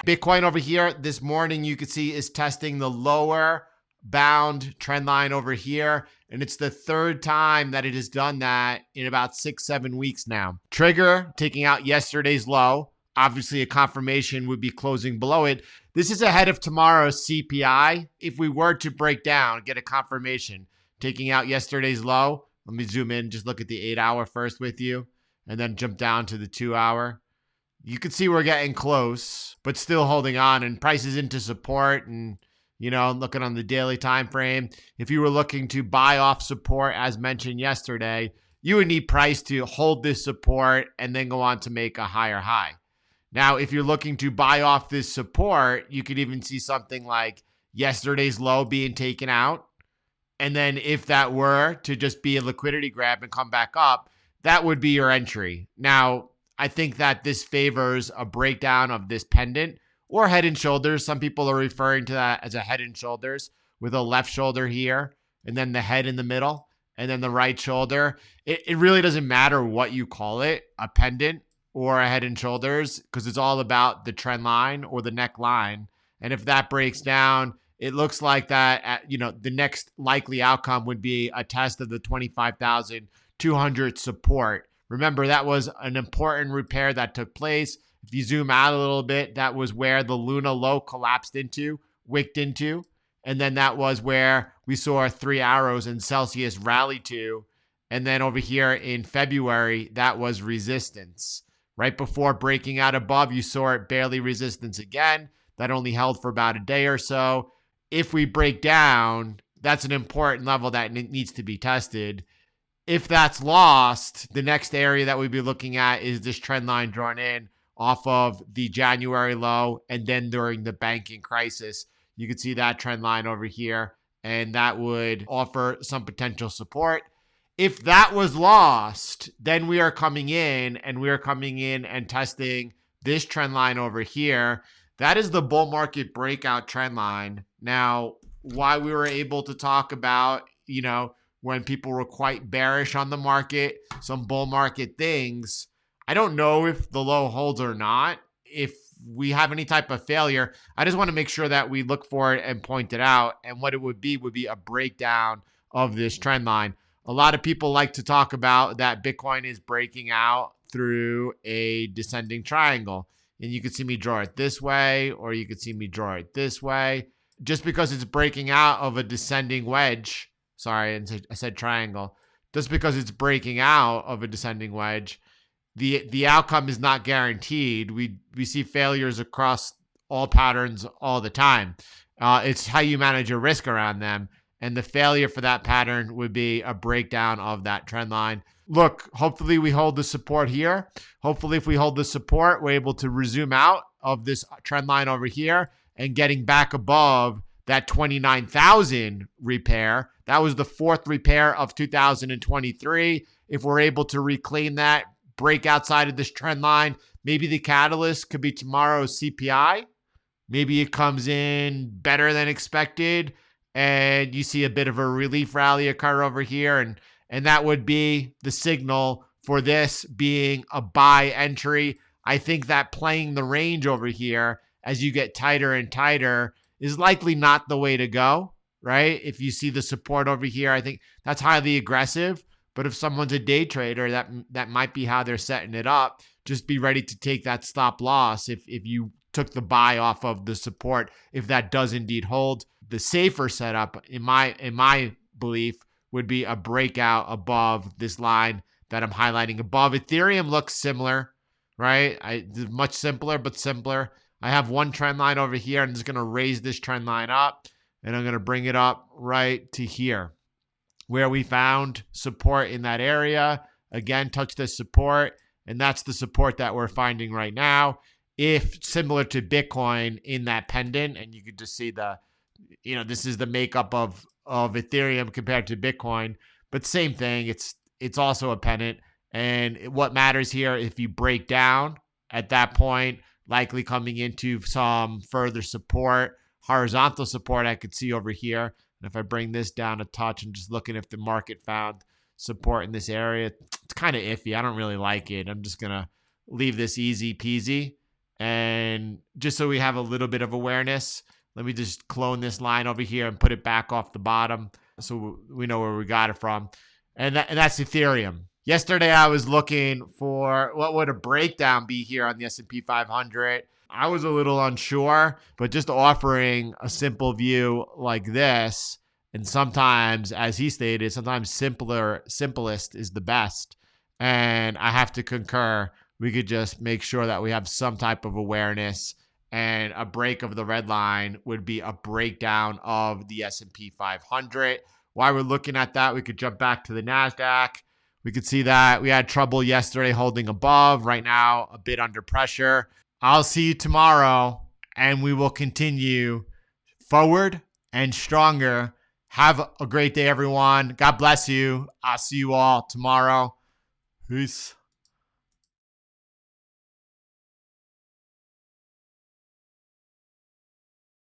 Bitcoin over here this morning, you can see is testing the lower bound trend line over here. And it's the third time that it has done that in about 6-7 weeks now. Trigger taking out yesterday's low. Obviously, a confirmation would be closing below it. This is ahead of tomorrow's CPI. If we were to break down, get a confirmation, taking out yesterday's low. Let me zoom in, just look at the 8-hour first with you, and then jump down to the 2-hour. You can see we're getting close, but still holding on, and prices into support. And looking on the daily time frame, if you were looking to buy off support, as mentioned yesterday, you would need price to hold this support and then go on to make a higher high. Now, if you're looking to buy off this support, you could even see something like yesterday's low being taken out. And then if that were to just be a liquidity grab and come back up, that would be your entry. Now, I think that this favors a breakdown of this pendant or head and shoulders. Some people are referring to that as a head and shoulders with a left shoulder here and then the head in the middle and then the right shoulder. It really doesn't matter what you call it, a pendant or a head and shoulders, because it's all about the trend line or the neckline. And if that breaks down, it looks like that, the next likely outcome would be a test of the 25,200 support. Remember, that was an important repair that took place. If you zoom out a little bit, that was where the Luna low collapsed into, wicked into. And then that was where we saw 3 arrows in Celsius rally to. And then over here in February, that was resistance. Right before breaking out above, you saw it barely resistance again. That only held for about a day or so. If we break down, that's an important level that needs to be tested. If that's lost, the next area that we'd be looking at is this trend line drawn in off of the January low and then during the banking crisis. You can see that trend line over here, and that would offer some potential support. If that was lost, then we are coming in and testing this trend line over here. That is the bull market breakout trend line. Now, why we were able to talk about, when people were quite bearish on the market, some bull market things, I don't know if the low holds or not. If we have any type of failure, I just want to make sure that we look for it and point it out. And what it would be a breakdown of this trend line. A lot of people like to talk about that Bitcoin is breaking out through a descending triangle. And you could see me draw it this way, or you could see me draw it this way. Just because it's breaking out of a descending wedge, I said triangle. Just because it's breaking out of a descending wedge, the outcome is not guaranteed. We see failures across all patterns all the time. It's how you manage your risk around them. And the failure for that pattern would be a breakdown of that trend line. Look, hopefully we hold the support here. Hopefully if we hold the support, we're able to resume out of this trend line over here and getting back above that 29,000 repair. That was the fourth repair of 2023. If we're able to reclaim that, break outside of this trend line, maybe the catalyst could be tomorrow's CPI. Maybe it comes in better than expected and you see a bit of a relief rally occur over here. And that would be the signal for this being a buy entry. I think that playing the range over here as you get tighter and tighter is likely not the way to go, right? If you see the support over here, I think that's highly aggressive. But if someone's a day trader, that might be how they're setting it up. Just be ready to take that stop loss if you took the buy off of the support, if that does indeed hold. The safer setup, in my belief, would be a breakout above this line that I'm highlighting above. Ethereum looks similar, right? Much simpler, but simpler. I have one trend line over here. I'm just going to raise this trend line up, and I'm going to bring it up right to here, where we found support in that area. Again, touch this support, and that's the support that we're finding right now. If similar to Bitcoin in that pendant, and you could just see this is the makeup of Ethereum compared to Bitcoin, but same thing. It's also a pendant, and what matters here, if you break down at that point, likely coming into some further support, horizontal support I could see over here. And if I bring this down a touch and just looking if the market found support in this area, it's kind of iffy. I don't really like it. I'm just going to leave this easy peasy And just so we have a little bit of awareness, let me just clone this line over here and put it back off the bottom so we know where we got it from. And that's Ethereum. Yesterday, I was looking for what would a breakdown be here on the S&P 500. I was a little unsure, but just offering a simple view like this, and sometimes, as he stated, sometimes simplest is the best. And I have to concur. We could just make sure that we have some type of awareness, and a break of the red line would be a breakdown of the S&P 500. While we're looking at that, we could jump back to the Nasdaq. We could see that we had trouble yesterday holding above. Right now, a bit under pressure. I'll see you tomorrow, and we will continue forward and stronger. Have a great day, everyone. God bless you. I'll see you all tomorrow. Peace.